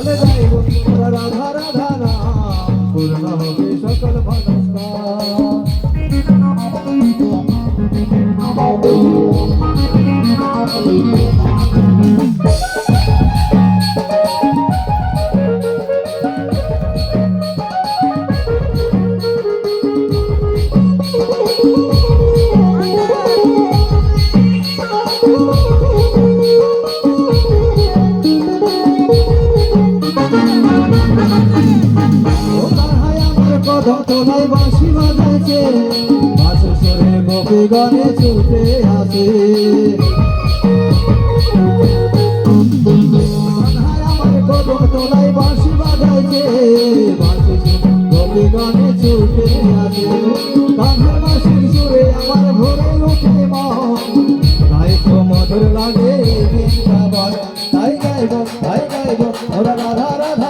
তালে গাইব ওরা রাধা রাধা নাম, পূর্ণ হবে সকল তোলাই বাঁশি বাজাইছে, বাঁশি সরে গোপী গানে ছুটে আসে। আমার কদম তোলাই বাঁশি বাজাইছে, বাঁশি গোপী গানে ছুটে আসে। কাঁধের বাঁশির সুরে আমার ভরে উঠে মন, তাই তো মধুর লাগে বৃন্দাবন। তাই গাইব ওরা রাধা রাধা